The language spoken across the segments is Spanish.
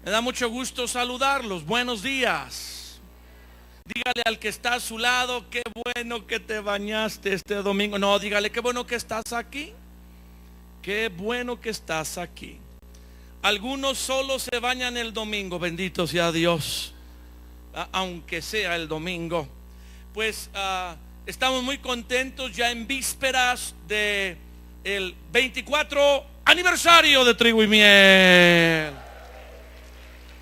Me da mucho gusto saludarlos. Buenos días. Dígale al que está a su lado, qué bueno que te bañaste este domingo. No, dígale, qué bueno que estás aquí. Qué bueno que estás aquí. Algunos solo se bañan el domingo, bendito sea Dios, aunque sea el domingo. Pues estamos muy contentos ya en vísperas de el 24 aniversario de Trigo y Miel.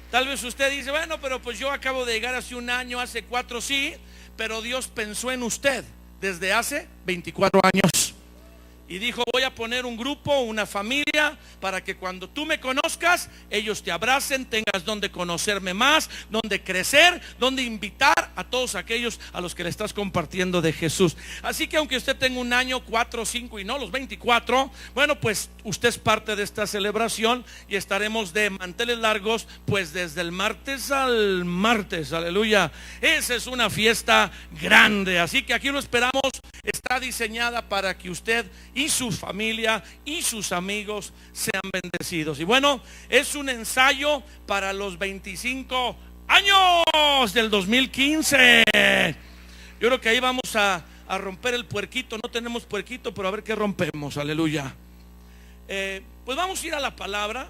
Tal vez usted dice, bueno, pero pues yo acabo de llegar hace un año, hace 4, sí, pero Dios pensó en usted desde hace 24 años. Y dijo, voy a poner un grupo, una familia, para que cuando tú me conozcas, ellos te abracen, tengas donde conocerme más, donde crecer, donde invitar a todos aquellos a los que le estás compartiendo de Jesús. Así que aunque usted tenga un año, 4, 5 y no los 24, bueno, pues usted es parte de esta celebración y estaremos de manteles largos, pues desde el martes al martes, aleluya. Esa es una fiesta grande, así que aquí lo esperamos. Está diseñada para que usted y su familia y sus amigos sean bendecidos. Y bueno, es un ensayo para los 25 años del 2015. Yo creo que ahí vamos a romper el puerquito. No tenemos puerquito, pero a ver qué rompemos, aleluya. Pues vamos a ir a la palabra.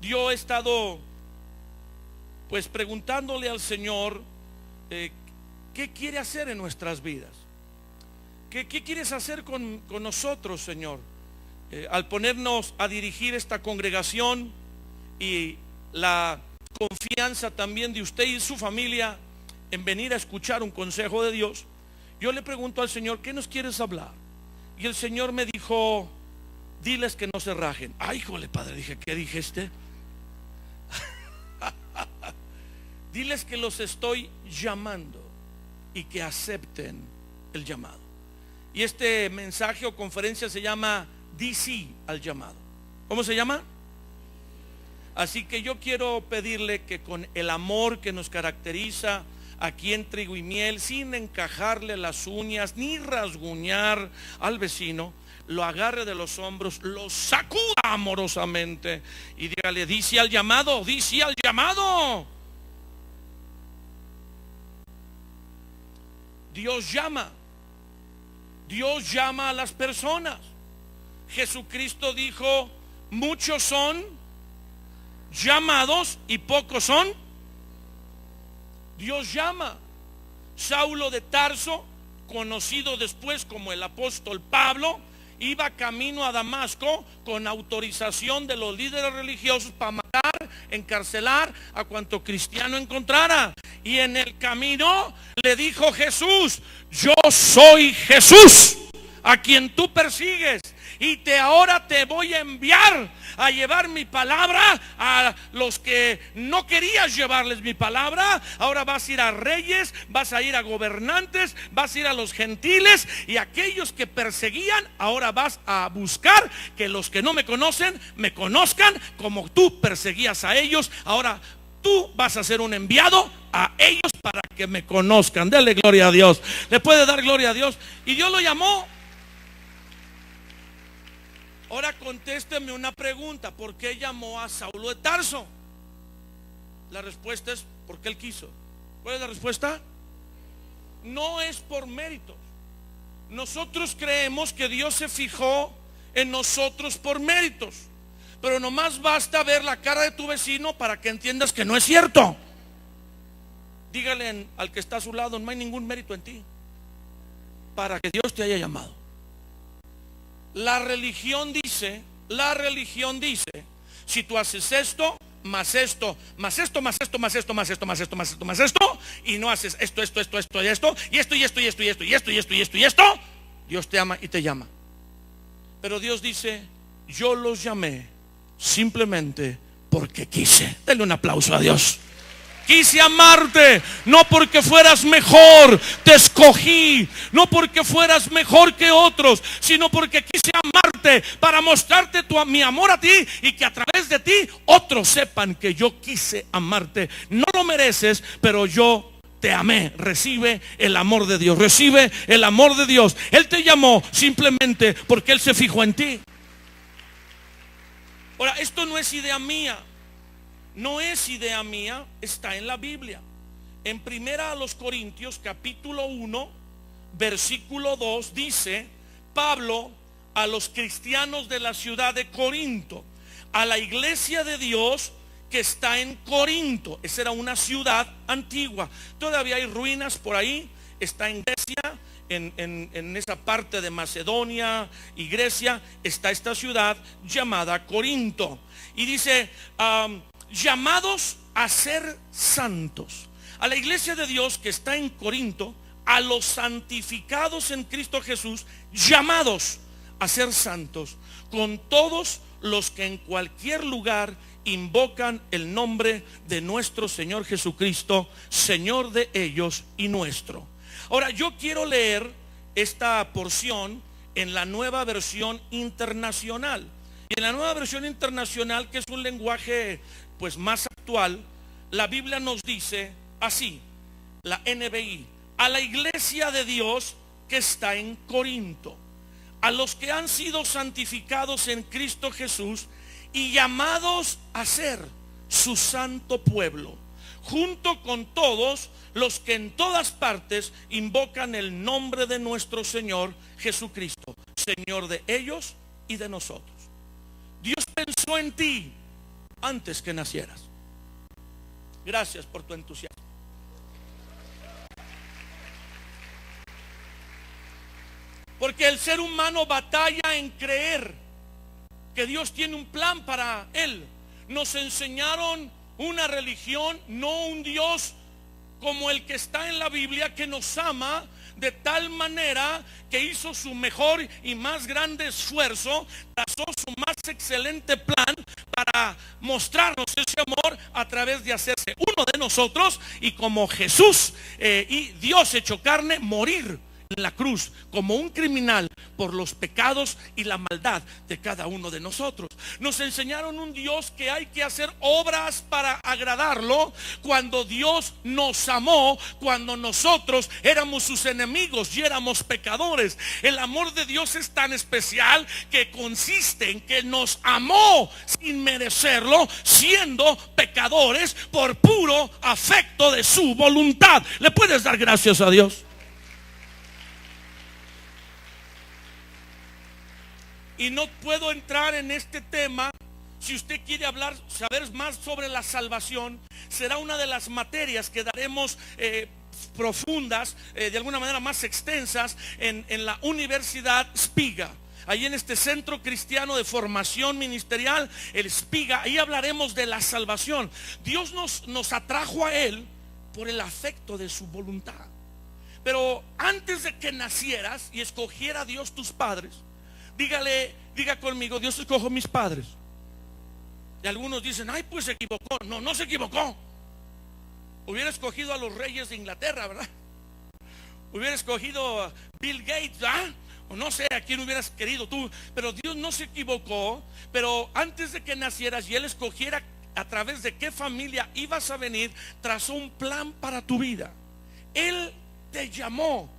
Yo he estado pues preguntándole al Señor qué quiere hacer en nuestras vidas. ¿Qué quieres hacer con nosotros, Señor? Al ponernos a dirigir esta congregación y la confianza también de usted y su familia en venir a escuchar un consejo de Dios, yo le pregunto al Señor, ¿qué nos quieres hablar? Y el Señor me dijo, diles que no se rajen. Ay, híjole, Padre, dije, ¿qué dijiste? Diles que los estoy llamando y que acepten el llamado. Y este mensaje o conferencia se llama Di sí al llamado. ¿Cómo se llama? Así que yo quiero pedirle que con el amor que nos caracteriza aquí en Trigo y Miel, sin encajarle las uñas ni rasguñar al vecino, lo agarre de los hombros, lo sacuda amorosamente y dígale, di sí al llamado, di sí al llamado. Dios llama. Dios llama a las personas. Jesucristo dijo, muchos son llamados y pocos son. Dios llama. Saulo de Tarso, conocido después como el apóstol Pablo, iba camino a Damasco con autorización de los líderes religiosos para matar, encarcelar a cuanto cristiano encontrara. Y en el camino le dijo Jesús, yo soy Jesús a quien tú persigues, y ahora te voy a enviar a llevar mi palabra a los que no querías llevarles mi palabra. Ahora vas a ir a reyes, vas a ir a gobernantes, vas a ir a los gentiles, y aquellos que perseguían, ahora vas a buscar que los que no me conocen me conozcan como tú perseguías a ellos. Ahora tú vas a ser un enviado a ellos para que me conozcan. Dele gloria a Dios. Le puede dar gloria a Dios. Y Dios lo llamó. Ahora contésteme una pregunta. ¿Por qué llamó a Saulo de Tarso? La respuesta es porque él quiso. ¿Cuál es la respuesta? No es por méritos. Nosotros creemos que Dios se fijó en nosotros por méritos, pero nomás basta ver la cara de tu vecino para que entiendas que no es cierto. Dígale al que está a su lado, no hay ningún mérito en ti para que Dios te haya llamado. La religión dice, si tú haces esto, más esto, más esto, más esto, más esto, más esto, más esto, más esto, más esto, y no haces esto, y esto, Dios te ama y te llama. Pero Dios dice, yo los llamé simplemente porque quise. Denle un aplauso a Dios. Quise amarte, no porque fueras mejor, te escogí, no porque fueras mejor que otros, sino porque quise amarte para mostrarte mi amor a ti y que a través de ti otros sepan que yo quise amarte. No lo mereces, pero yo te amé. Recibe el amor de Dios, recibe el amor de Dios. Él te llamó simplemente porque Él se fijó en ti. Ahora, esto no es idea mía. no es idea mía, está en la Biblia. En primera a los Corintios capítulo 1 versículo 2 dice Pablo a los cristianos de la ciudad de Corinto, a la iglesia de Dios que está en Corinto. Esa era una ciudad antigua, todavía hay ruinas por ahí, está en Grecia, en esa parte de Macedonia y Grecia está esta ciudad llamada Corinto. Y dice, llamados a ser santos. A la iglesia de Dios que está en Corinto, a los santificados en Cristo Jesús, llamados a ser santos, con todos los que en cualquier lugar invocan el nombre de nuestro Señor Jesucristo, Señor de ellos y nuestro. Ahora yo quiero leer esta porción en la Nueva Versión Internacional. Y en la Nueva Versión Internacional, que es un lenguaje pues más actual, la Biblia nos dice así, la NBI: a la iglesia de Dios que está en Corinto, a los que han sido santificados en Cristo Jesús y llamados a ser su santo pueblo, junto con todos los que en todas partes invocan el nombre de nuestro Señor Jesucristo, Señor de ellos y de nosotros. Dios pensó en ti antes que nacieras. Gracias por tu entusiasmo. Porque el ser humano batalla en creer que Dios tiene un plan para él. Nos enseñaron una religión, no un Dios como el que está en la Biblia, que nos ama de tal manera que hizo su mejor y más grande esfuerzo, trazó su más excelente plan para mostrarnos ese amor a través de hacerse uno de nosotros y como Jesús y Dios hecho carne, morir en la cruz como un criminal por los pecados y la maldad de cada uno de nosotros. Nos enseñaron un Dios que hay que hacer obras para agradarlo, cuando Dios nos amó, cuando nosotros éramos sus enemigos y éramos pecadores. El amor de Dios es tan especial que consiste en que nos amó sin merecerlo, siendo pecadores, por puro afecto de su voluntad. ¿Le puedes dar gracias a Dios? Y no puedo entrar en este tema. Si usted quiere saber más sobre la salvación, será una de las materias que daremos profundas, de alguna manera más extensas, en la Universidad Spiga. Ahí en este centro cristiano de formación ministerial, el Spiga, ahí hablaremos de la salvación. Dios nos atrajo a Él por el afecto de su voluntad. Pero antes de que nacieras y escogiera Dios tus padres, diga conmigo: Dios escogió mis padres. Y algunos dicen: ay, pues se equivocó. No se equivocó. Hubiera escogido a los reyes de Inglaterra, ¿verdad? Hubiera escogido a Bill Gates, ¿verdad? O no sé a quién hubieras querido tú. Pero Dios no se equivocó. Pero antes de que nacieras y Él escogiera a través de qué familia ibas a venir, trazó un plan para tu vida. Él te llamó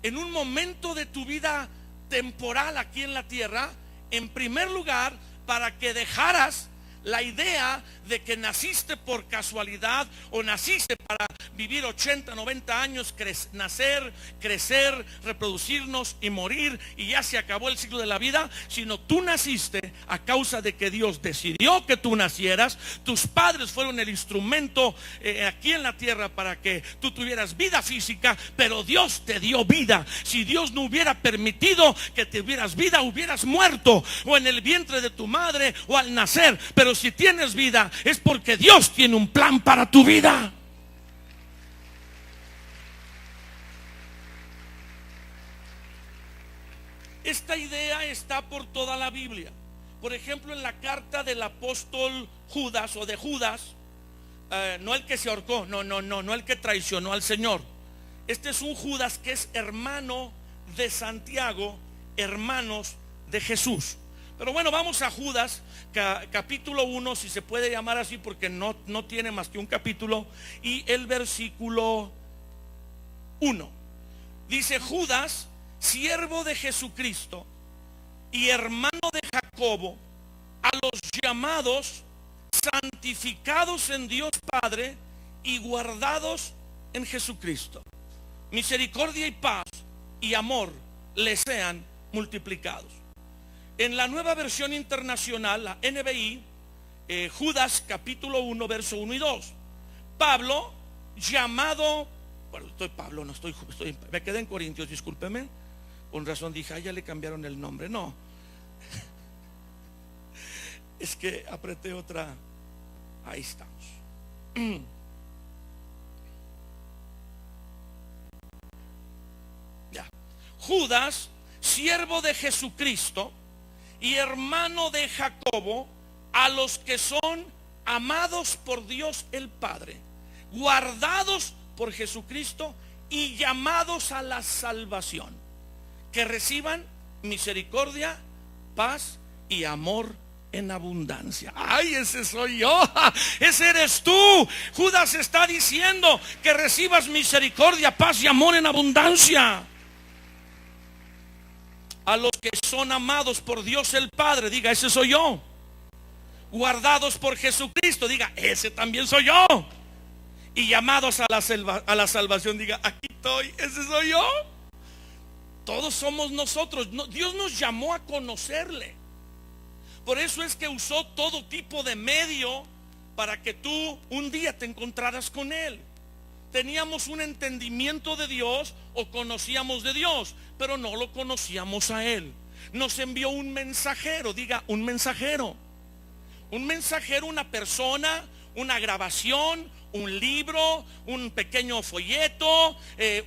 en un momento de tu vida temporal aquí en la tierra, en primer lugar, para que dejaras la idea de que naciste por casualidad o naciste para vivir 80, 90 años, nacer, crecer, reproducirnos y morir y ya se acabó el ciclo de la vida, sino tú naciste a causa de que Dios decidió que tú nacieras. Tus padres fueron el instrumento aquí en la tierra para que tú tuvieras vida física, pero Dios te dio vida. Si Dios no hubiera permitido que tuvieras vida, hubieras muerto o en el vientre de tu madre o al nacer. Pero si tienes vida es porque Dios tiene un plan para tu vida. Esta idea está por toda la Biblia. Por ejemplo, en la carta del apóstol Judas o de Judas, no el que se ahorcó, no el que traicionó al Señor. Este es un Judas que es hermano de Santiago, hermanos de Jesús. Pero bueno, vamos a Judas capítulo 1, si se puede llamar así, porque no tiene más que un capítulo, y el versículo 1 dice: Judas, siervo de Jesucristo y hermano de Jacobo, a los llamados santificados en Dios Padre y guardados en Jesucristo. Misericordia y paz y amor les sean multiplicados. En la Nueva Versión Internacional, la NBI, Judas capítulo 1, verso 1 y 2. Pablo, llamado, bueno, me quedé en Corintios, discúlpeme. Con razón dije, ya le cambiaron el nombre. No, es que apreté otra. Ahí estamos. Ya. Judas, siervo de Jesucristo y hermano de Jacobo, a los que son amados por Dios el Padre, guardados por Jesucristo y llamados a la salvación, que reciban misericordia, paz y amor en abundancia. Ay, ese soy yo, ese eres tú. Judas está diciendo que recibas misericordia, paz y amor en abundancia. A los que son amados por Dios el Padre, diga, ese soy yo. Guardados por Jesucristo, diga, ese también soy yo. Y llamados a la salvación, diga, aquí estoy, ese soy yo. Todos somos nosotros. Dios nos llamó a conocerle. Por eso es que usó todo tipo de medio para que tú un día te encontraras con Él. Teníamos un entendimiento de Dios o conocíamos de Dios, pero no lo conocíamos a Él. Nos envió un mensajero, diga, un mensajero. Un mensajero, una persona, una grabación, un libro, un pequeño folleto,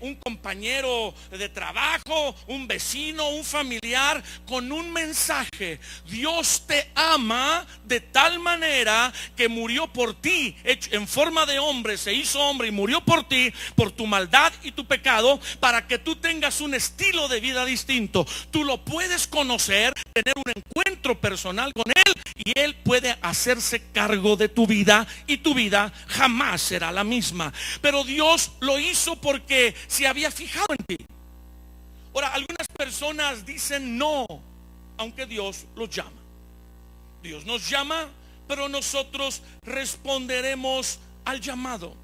un compañero de trabajo, un vecino, un familiar, con un mensaje. Dios te ama de tal manera que murió por ti, hecho en forma de hombre, se hizo hombre y murió por ti, por tu maldad y tu pecado, para que tú tengas un estilo de vida distinto. Tú lo puedes conocer, tener un encuentro personal con Él, y Él puede hacerse cargo de tu vida, y tu vida jamás será la misma. Pero Dios lo hizo porque se había fijado en ti. Ahora, algunas personas dicen no, aunque Dios los llama. Dios nos llama, pero nosotros responderemos al llamado.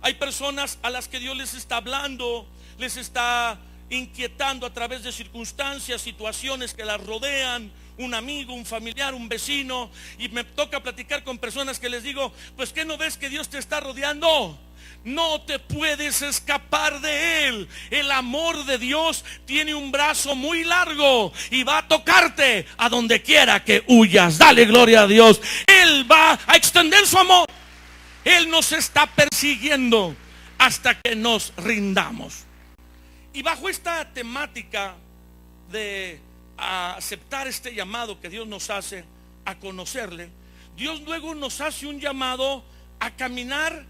Hay personas a las que Dios les está hablando, les está inquietando a través de circunstancias, situaciones que las rodean, un amigo, un familiar, un vecino, y me toca platicar con personas que les digo, pues ¿qué no ves que Dios te está rodeando? No te puedes escapar de Él. El amor de Dios tiene un brazo muy largo y va a tocarte a donde quiera que huyas. Dale gloria a Dios. Él va a extender su amor. Él nos está persiguiendo hasta que nos rindamos. Y bajo esta temática de aceptar este llamado que Dios nos hace a conocerle, Dios luego nos hace un llamado a caminar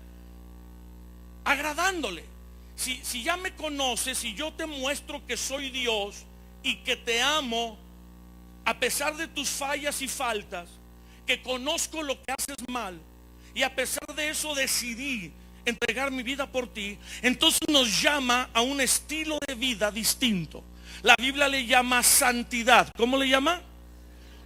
agradándole. Si ya me conoces, si yo te muestro que soy Dios y que te amo a pesar de tus fallas y faltas, que conozco lo que haces mal, y a pesar de eso decidí entregar mi vida por ti, entonces nos llama a un estilo de vida distinto. La Biblia le llama santidad. ¿Cómo le llama?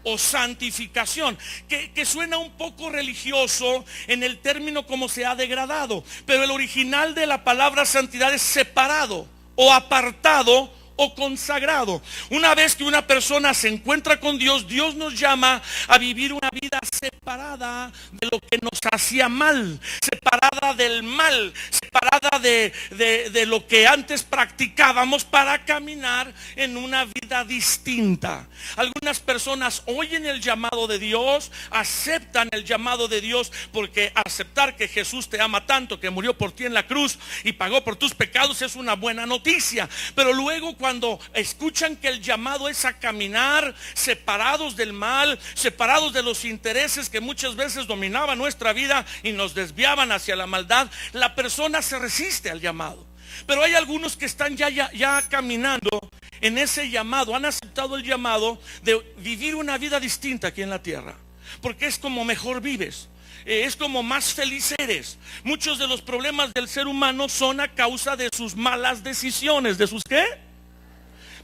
O santificación, que suena un poco religioso en el término como se ha degradado, pero el original de la palabra santidad es separado o apartado o consagrado. Una vez que una persona se encuentra con Dios, Dios nos llama a vivir una vida separada de lo que nos hacía mal, separada del mal, separada de lo que antes practicábamos, para caminar en una vida distinta. Algunas personas oyen el llamado de Dios, aceptan el llamado de Dios, porque aceptar que Jesús te ama tanto, que murió por ti en la cruz y pagó por tus pecados, es una buena noticia. Pero luego, cuando escuchan que el llamado es a caminar separados del mal, separados de los intereses que muchas veces dominaban nuestra vida y nos desviaban hacia la maldad, la persona se resiste al llamado. Pero hay algunos que están ya caminando en ese llamado, han aceptado el llamado de vivir una vida distinta aquí en la tierra, porque es como mejor vives, es como más feliz eres. Muchos de los problemas del ser humano son a causa de sus malas decisiones. ¿De sus qué?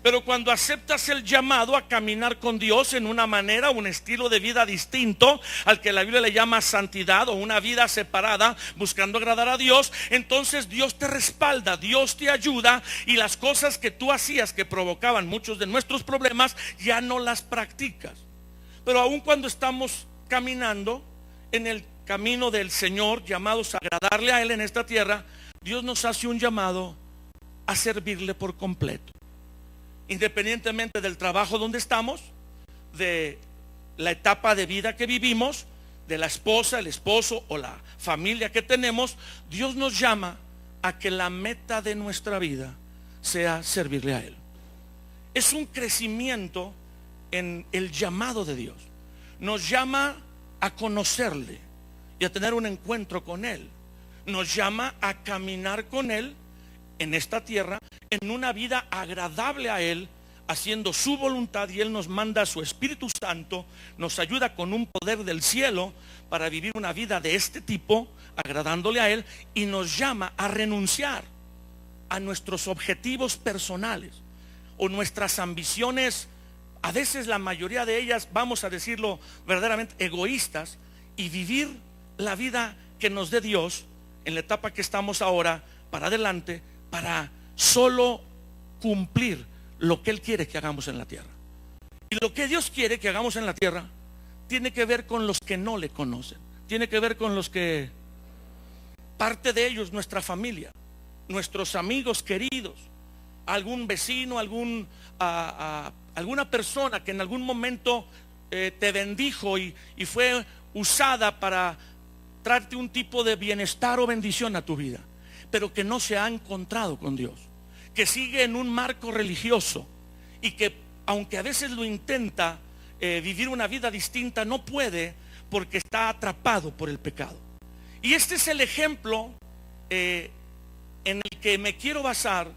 Pero cuando aceptas el llamado a caminar con Dios en una manera, un estilo de vida distinto al que la Biblia le llama santidad, o una vida separada buscando agradar a Dios, entonces Dios te respalda, Dios te ayuda, y las cosas que tú hacías que provocaban muchos de nuestros problemas ya no las practicas. Pero aun cuando estamos caminando en el camino del Señor, llamados a agradarle a Él en esta tierra, Dios nos hace un llamado a servirle por completo. Independientemente del trabajo donde estamos, de la etapa de vida que vivimos, de la esposa, el esposo o la familia que tenemos, Dios nos llama a que la meta de nuestra vida sea servirle a Él. Es un crecimiento en el llamado de Dios. Nos llama a conocerle y a tener un encuentro con Él. Nos llama a caminar con Él en esta tierra, en una vida agradable a Él, haciendo su voluntad, y Él nos manda a su Espíritu Santo, nos ayuda con un poder del cielo para vivir una vida de este tipo, agradándole a Él, y nos llama a renunciar a nuestros objetivos personales o nuestras ambiciones, a veces la mayoría de ellas, vamos a decirlo verdaderamente egoístas, y vivir la vida que nos dé Dios en la etapa que estamos ahora para adelante, para solo cumplir lo que Él quiere que hagamos en la tierra. Y lo que Dios quiere que hagamos en la tierra tiene que ver con los que no le conocen, tiene que ver con los que, parte de ellos, nuestra familia, nuestros amigos queridos, algún vecino, alguna persona que en algún momento te bendijo y fue usada para traerte un tipo de bienestar o bendición a tu vida, pero que no se ha encontrado con Dios, que sigue en un marco religioso, y que aunque a veces lo intenta vivir una vida distinta, no puede, porque está atrapado por el pecado. Y este es el ejemplo en el que me quiero basar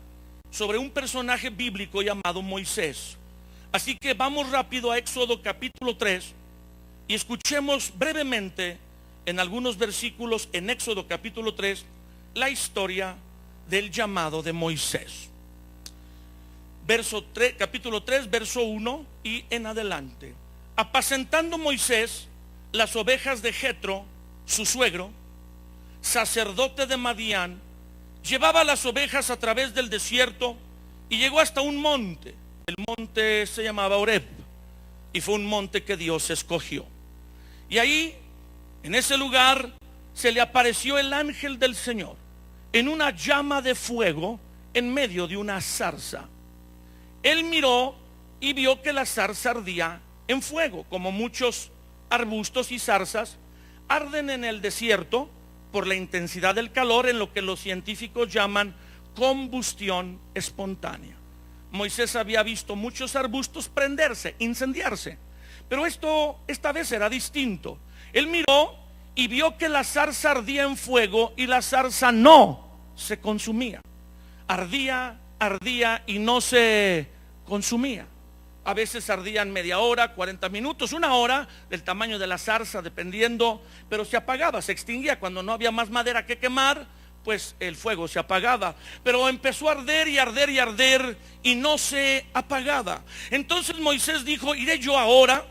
sobre un personaje bíblico llamado Moisés. Así que vamos rápido a Éxodo capítulo 3 y escuchemos brevemente en algunos versículos en Éxodo capítulo 3 la historia del llamado de Moisés. Capítulo 3, verso 1 y en adelante. Apacentando Moisés las ovejas de Jetro, su suegro, sacerdote de Madián, llevaba las ovejas a través del desierto y llegó hasta un monte. El monte se llamaba Horeb, y fue un monte que Dios escogió. Y ahí, en ese lugar, se le apareció el ángel del Señor en una llama de fuego en medio de una zarza. Él miró y vio que la zarza ardía en fuego, como muchos arbustos y zarzas arden en el desierto por la intensidad del calor, en lo que los científicos llaman combustión espontánea. Moisés había visto muchos arbustos prenderse, incendiarse, pero esta vez era distinto. Él miró y vio que la zarza ardía en fuego, y la zarza no se consumía. Ardía y no se consumía. A veces ardían media hora, 40 minutos, una hora, del tamaño de la zarza, dependiendo, pero se apagaba, se extinguía. Cuando no había más madera que quemar, pues el fuego se apagaba. Pero empezó a arder y arder y arder, y no se apagaba. Entonces Moisés dijo: iré yo ahora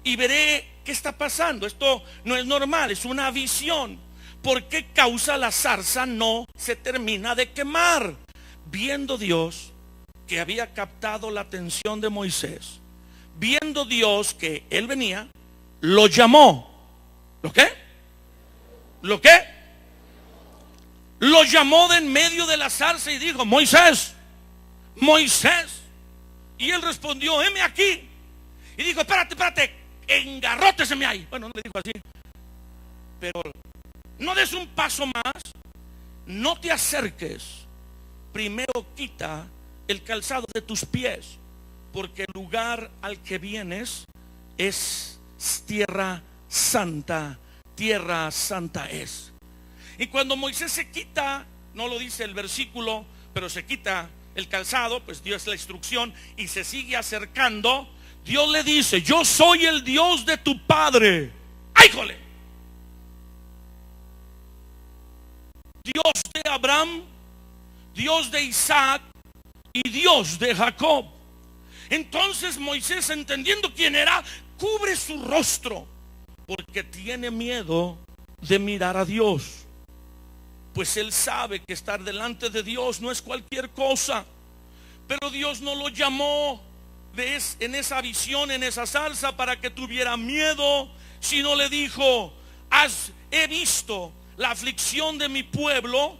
y veré qué está pasando. Esto no es normal, es una visión. ¿Por qué causa la zarza no se termina de quemar? Viendo Dios que había captado la atención de Moisés, viendo Dios que él venía, lo llamó. ¿Lo qué? ¿Lo qué? Lo llamó de en medio de la zarza y dijo: Moisés, Moisés. Y él respondió: heme aquí. Y dijo: espérate, engarróteseme ahí. Bueno, no le dijo así, pero no des un paso más, no te acerques, primero quita el calzado de tus pies, porque el lugar al que vienes es tierra santa es. Y cuando Moisés se quita, no lo dice el versículo, pero se quita el calzado, pues dio la instrucción y se sigue acercando, Dios le dice: yo soy el Dios de tu padre. ¡Ay, jole! Dios de Abraham, Dios de Isaac y Dios de Jacob. Entonces Moisés, entendiendo quién era, cubre su rostro, porque tiene miedo de mirar a Dios. Pues él sabe que estar delante de Dios no es cualquier cosa. Pero Dios no lo llamó en esa visión, en esa salsa, para que tuviera miedo, sino le dijo: he visto la aflicción de mi pueblo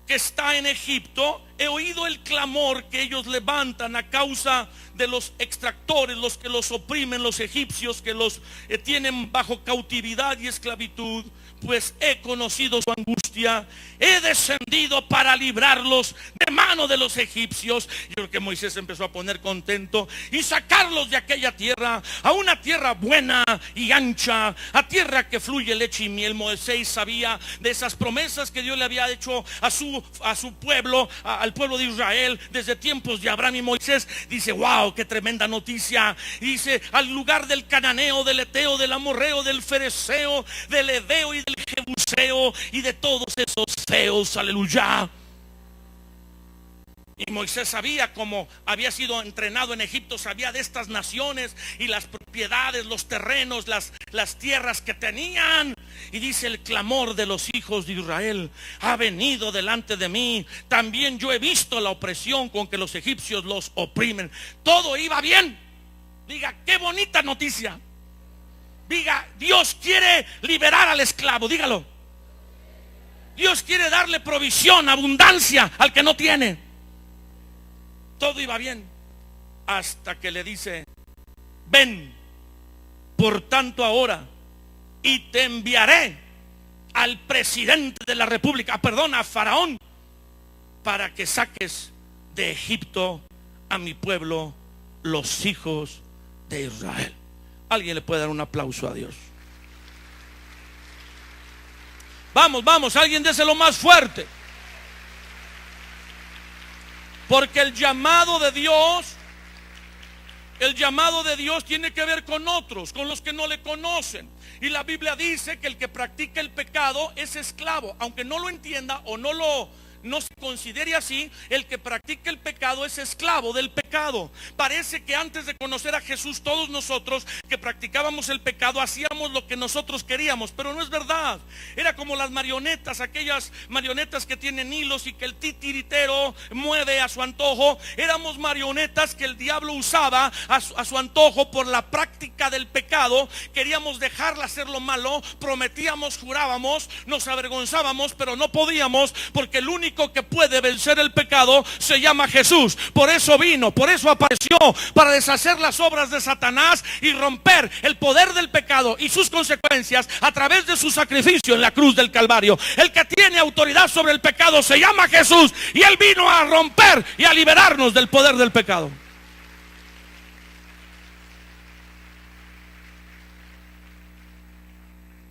que está en Egipto, he oído el clamor que ellos levantan a causa de los extractores, los que los oprimen, los egipcios que los tienen bajo cautividad y esclavitud. Pues he conocido su angustia, he descendido para librarlos de mano de los egipcios. Yo creo que Moisés empezó a poner contento y sacarlos de aquella tierra a una tierra buena y ancha, a tierra que fluye leche y miel. Moisés sabía de esas promesas que Dios le había hecho a su pueblo, al pueblo de Israel, desde tiempos de Abraham. Y Moisés dice: wow, qué tremenda noticia. Y dice: al lugar del cananeo, del eteo, del amorreo, del fereceo, del heveo y del jebuseo y de todos esos feos. Aleluya. Y Moisés sabía, como había sido entrenado en Egipto, sabía de estas naciones y las propiedades, los terrenos, las tierras que tenían. Y dice: el clamor de los hijos de Israel ha venido delante de mí. También yo he visto la opresión con que los egipcios los oprimen. Todo iba bien. Diga: qué bonita noticia. Diga: Dios quiere liberar al esclavo. Dígalo. Dios quiere darle provisión, abundancia al que no tiene. Todo iba bien, hasta que le dice: ven, por tanto, ahora, y te enviaré al presidente de la república, a Faraón, para que saques de Egipto a mi pueblo, los hijos de Israel. Alguien le puede dar un aplauso a Dios. Vamos, alguien déselo más fuerte. Porque el llamado de Dios tiene que ver con otros, con los que no le conocen. Y la Biblia dice que el que practica el pecado es esclavo. Aunque no lo entienda o no se considere así, el que practica el pecado es esclavo del pecado. Parece que antes de conocer a Jesús, todos nosotros que practicábamos el pecado hacíamos lo que nosotros queríamos, pero no es verdad. Era como las marionetas, aquellas marionetas que tienen hilos y que el titiritero mueve a su antojo. Éramos marionetas que el diablo usaba a su antojo por la práctica del pecado. Queríamos dejarla hacer lo malo, prometíamos, jurábamos, nos avergonzábamos, pero no podíamos, porque el único que puede vencer el pecado se llama Jesús. Por eso vino, por eso apareció, para deshacer las obras de Satanás y romper el poder del pecado y sus consecuencias a través de su sacrificio en la cruz del Calvario. El que tiene autoridad sobre el pecado se llama Jesús, y Él vino a romper y a liberarnos del poder del pecado.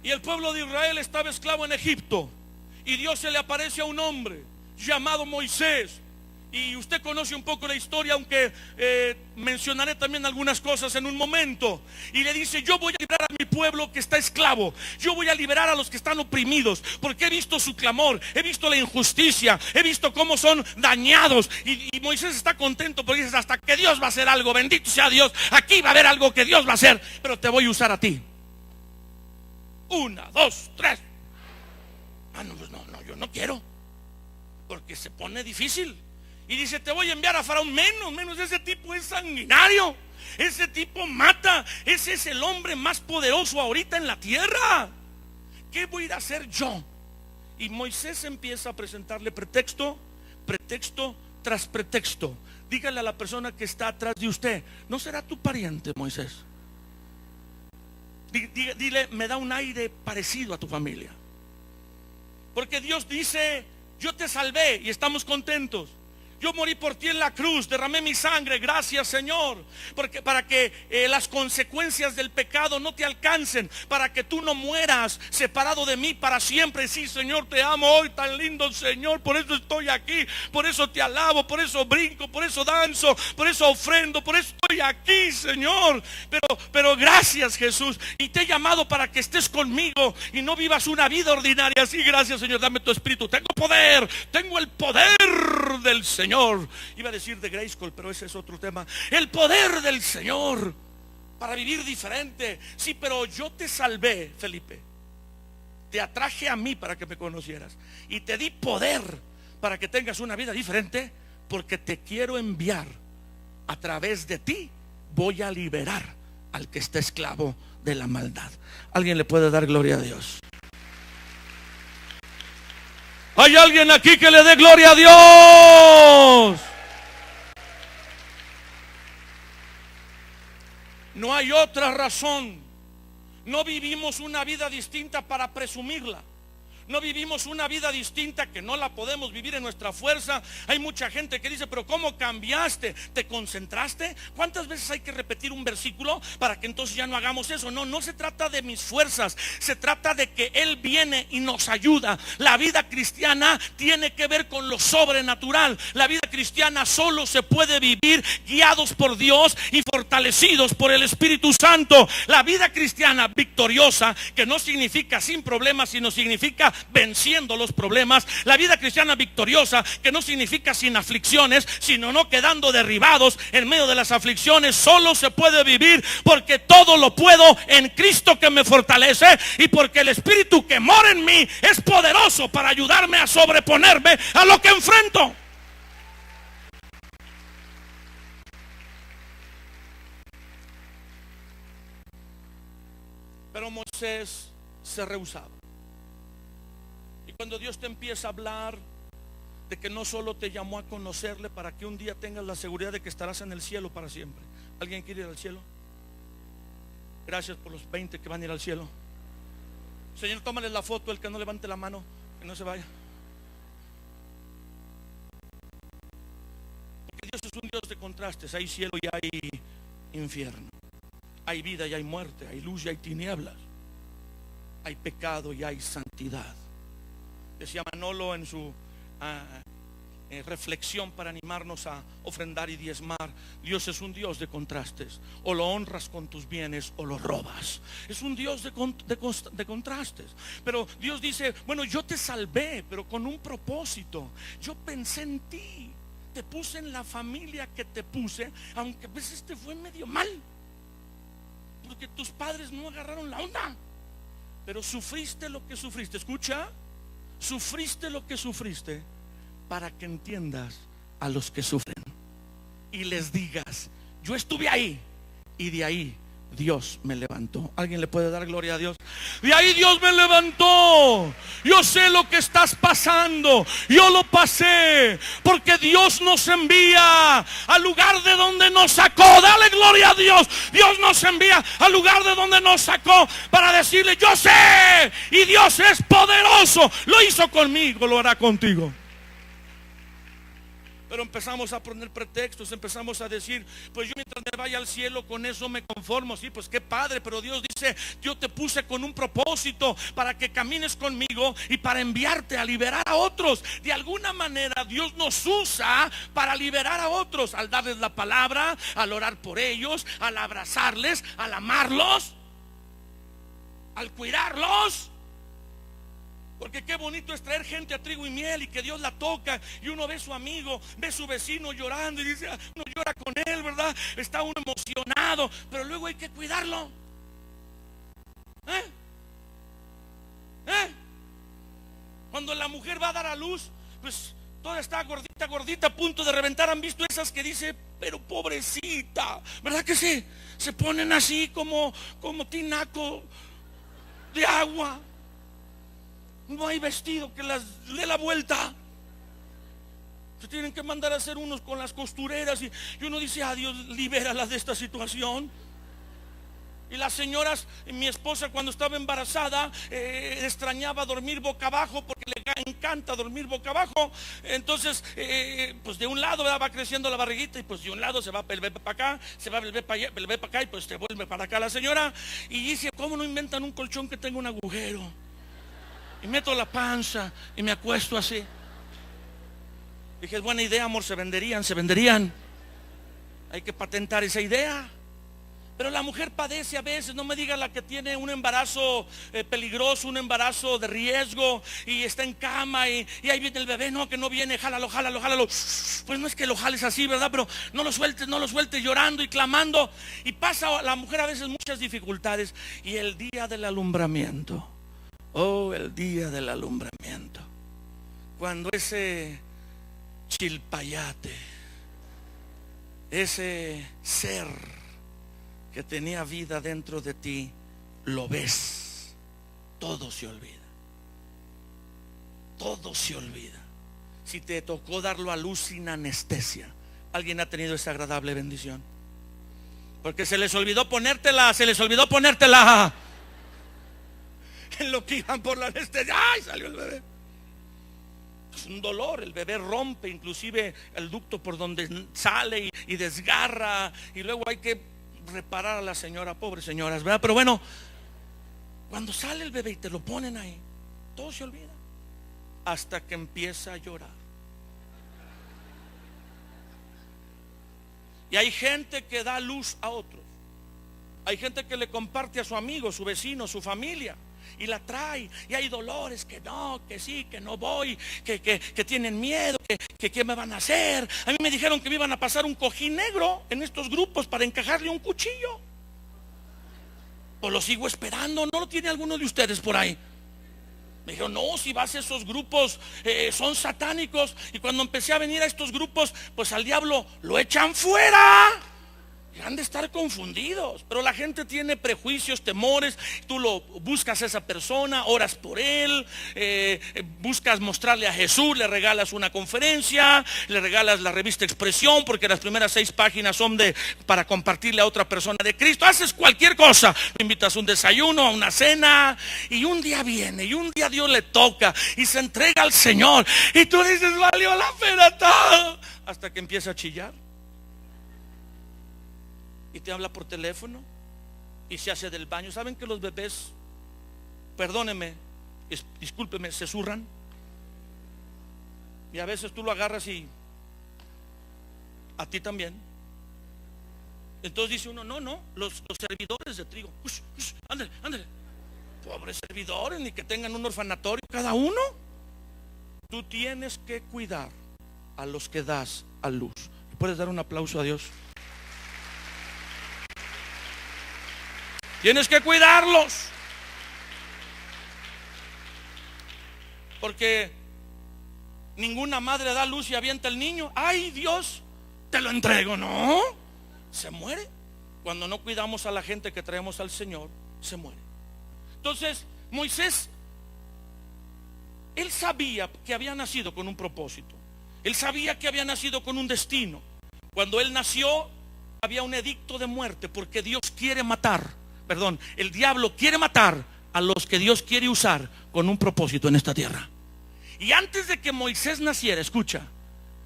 Y el pueblo de Israel estaba esclavo en Egipto, y Dios se le aparece a un hombre llamado Moisés. Y usted conoce un poco la historia, aunque mencionaré también algunas cosas en un momento. Y le dice: yo voy a liberar a mi pueblo que está esclavo, yo voy a liberar a los que están oprimidos, porque he visto su clamor, he visto la injusticia, he visto cómo son dañados. Y Moisés está contento, porque dice: hasta que Dios va a hacer algo, bendito sea Dios, aquí va a haber algo que Dios va a hacer, pero te voy a usar a ti. 1, 2, 3. Pues no, yo no quiero, porque se pone difícil. Y dice: te voy a enviar a Faraón. Menos ese tipo es sanguinario, ese tipo mata, ese es el hombre más poderoso ahorita en la tierra. ¿Qué voy a ir a hacer yo? Y Moisés empieza a presentarle pretexto tras pretexto. Dígale a la persona que está atrás de usted: ¿no será tu pariente, Moisés? Dile: me da un aire parecido a tu familia. Porque Dios dice: yo te salvé y estamos contentos. Yo morí por ti en la cruz, derramé mi sangre, gracias Señor, porque para que las consecuencias del pecado no te alcancen, para que tú no mueras separado de mí para siempre. Sí, Señor, te amo hoy, tan lindo Señor, por eso estoy aquí, por eso te alabo, por eso brinco, por eso danzo, por eso ofrendo, por eso estoy aquí, Señor. Pero gracias, Jesús, y te he llamado para que estés conmigo y no vivas una vida ordinaria. Sí, gracias, Señor, dame tu espíritu. Tengo poder, tengo el poder del Señor. Iba a decir de Grayskull, pero ese es otro tema. El poder del Señor para vivir diferente. Sí, pero yo te salvé, Felipe. Te atraje a mí para que me conocieras. Y te di poder para que tengas una vida diferente, porque te quiero enviar. A través de ti voy a liberar al que está esclavo de la maldad. ¿Alguien le puede dar gloria a Dios? ¿Hay alguien aquí que le dé gloria a Dios? No hay otra razón. No vivimos una vida distinta para presumirla. No vivimos una vida distinta que no la podemos vivir en nuestra fuerza. Hay mucha gente que dice, pero ¿cómo cambiaste? ¿Te concentraste? ¿Cuántas veces hay que repetir un versículo para que entonces ya no hagamos eso? No, no se trata de mis fuerzas. Se trata de que Él viene y nos ayuda. La vida cristiana tiene que ver con lo sobrenatural. La vida cristiana solo se puede vivir guiados por Dios y fortalecidos por el Espíritu Santo. La vida cristiana victoriosa, que no significa sin problemas, sino significa venciendo los problemas. La vida cristiana victoriosa, que no significa sin aflicciones, sino no quedando derribados en medio de las aflicciones, solo se puede vivir porque todo lo puedo en Cristo que me fortalece, y porque el Espíritu que mora en mí es poderoso para ayudarme a sobreponerme a lo que enfrento. Pero Moisés se rehusaba. Cuando Dios te empieza a hablar de que no solo te llamó a conocerle para que un día tengas la seguridad de que estarás en el cielo para siempre. ¿Alguien quiere ir al cielo? Gracias por los 20 que van a ir al cielo. Señor, tómale la foto, el que no levante la mano, que no se vaya. Porque Dios es un Dios de contrastes. Hay cielo y hay infierno. Hay vida y hay muerte. Hay luz y hay tinieblas. Hay pecado y hay santidad. Decía Manolo en su reflexión para animarnos a ofrendar y diezmar: Dios es un Dios de contrastes. O lo honras con tus bienes o lo robas. Es un Dios de contrastes. Pero Dios dice, bueno, yo te salvé, pero con un propósito. Yo pensé en ti. Te puse en la familia que te puse, aunque a veces te fue medio mal, porque tus padres no agarraron la onda. Pero sufriste lo que sufriste. Escucha. Sufriste lo que sufriste para que entiendas a los que sufren y les digas, yo estuve ahí y de ahí Dios me levantó. ¿Alguien le puede dar gloria a Dios? De ahí Dios me levantó. Yo sé lo que estás pasando. Yo lo pasé, porque Dios nos envía al lugar de donde nos sacó. Dale gloria a Dios. Dios nos envía al lugar de donde nos sacó para decirle, yo sé, y Dios es poderoso. Lo hizo conmigo, lo hará contigo. Pero empezamos a poner pretextos, empezamos a decir, pues yo mientras me vaya al cielo con eso me conformo. Sí, pues qué padre, pero Dios dice, yo te puse con un propósito para que camines conmigo y para enviarte a liberar a otros. De alguna manera Dios nos usa para liberar a otros, al darles la palabra, al orar por ellos, al abrazarles, al amarlos, al cuidarlos. Porque qué bonito es traer gente a trigo y miel y que Dios la toca y uno ve a su amigo, ve a su vecino llorando y dice, uno llora con él, ¿verdad? Está uno emocionado, pero luego hay que cuidarlo. Cuando la mujer va a dar a luz, pues toda está gordita, gordita, a punto de reventar. ¿Han visto esas que dice, pero pobrecita? ¿Verdad que sí? Se ponen así como tinaco de agua. No hay vestido que las dé la vuelta. Se tienen que mandar a hacer unos con las costureras y uno dice, Dios, libéralas de esta situación. Y las señoras, mi esposa cuando estaba embarazada extrañaba dormir boca abajo, porque le encanta dormir boca abajo. Entonces pues de un lado va creciendo la barriguita, y pues de un lado se va el bebé para acá, se va el bebé para allá, el bebé para acá, y pues se vuelve para acá la señora. Y dice, ¿cómo no inventan un colchón que tenga un agujero? Y meto la panza y me acuesto así. Dije, es buena idea, amor, se venderían. Hay que patentar esa idea. Pero la mujer padece a veces, no me diga la que tiene un embarazo peligroso, un embarazo de riesgo y está en cama y ahí viene el bebé, no, que no viene, jálalo. Pues no es que lo jales así, ¿verdad? Pero no lo sueltes llorando y clamando. Y pasa la mujer a veces muchas dificultades. Y el día del alumbramiento, oh, el día del alumbramiento, cuando ese chilpayate, ese ser que tenía vida dentro de ti, lo ves, todo se olvida. Todo se olvida. Si te tocó darlo a luz sin anestesia, ¿alguien ha tenido esa agradable bendición? Porque se les olvidó ponértela. En lo que iban por la anestesia, ¡ay! Salió el bebé. Es un dolor, el bebé rompe inclusive el ducto por donde sale y desgarra, y luego hay que reparar a la señora, pobres señoras, ¿verdad? Pero bueno, cuando sale el bebé y te lo ponen ahí, todo se olvida hasta que empieza a llorar. Y hay gente que da luz a otros, hay gente que le comparte a su amigo, su vecino, su familia, y la trae, y hay dolores, que no, que sí, que no voy, que tienen miedo, que qué me van a hacer. A mí me dijeron que me iban a pasar un cojín negro en estos grupos para encajarle un cuchillo. Pues lo sigo esperando. ¿No lo tiene alguno de ustedes por ahí? Me dijeron, no, si vas a esos grupos son satánicos. Y cuando empecé a venir a estos grupos, pues al diablo lo echan fuera. Y han de estar confundidos. Pero la gente tiene prejuicios, temores. Tú lo buscas a esa persona, oras por él, buscas mostrarle a Jesús, le regalas una conferencia, le regalas la revista Expresión, porque las primeras 6 páginas son para compartirle a otra persona de Cristo. Haces cualquier cosa, le invitas a un desayuno, a una cena, y un día viene, y un día Dios le toca y se entrega al Señor, y tú dices, valió la pena todo, hasta que empieza a chillar. Y te habla por teléfono y se hace del baño. ¿Saben que los bebés, perdóneme, discúlpeme, se zurran? Y a veces tú lo agarras y a ti también. Entonces dice uno, no, los servidores de trigo, ándale. Pobres servidores, ni que tengan un orfanatorio cada uno. Tú tienes que cuidar a los que das a luz. ¿Puedes dar un aplauso a Dios? Tienes que cuidarlos. Porque ninguna madre da luz y avienta el niño. Ay, Dios, te lo entrego. No, se muere. Cuando no cuidamos a la gente que traemos al Señor, se muere. Entonces, Moisés, él sabía que había nacido con un propósito. Él sabía que había nacido con un destino. Cuando él nació, había un edicto de muerte, porque Dios quiere matar. El diablo quiere matar a los que Dios quiere usar con un propósito en esta tierra. Y antes de que Moisés naciera, escucha,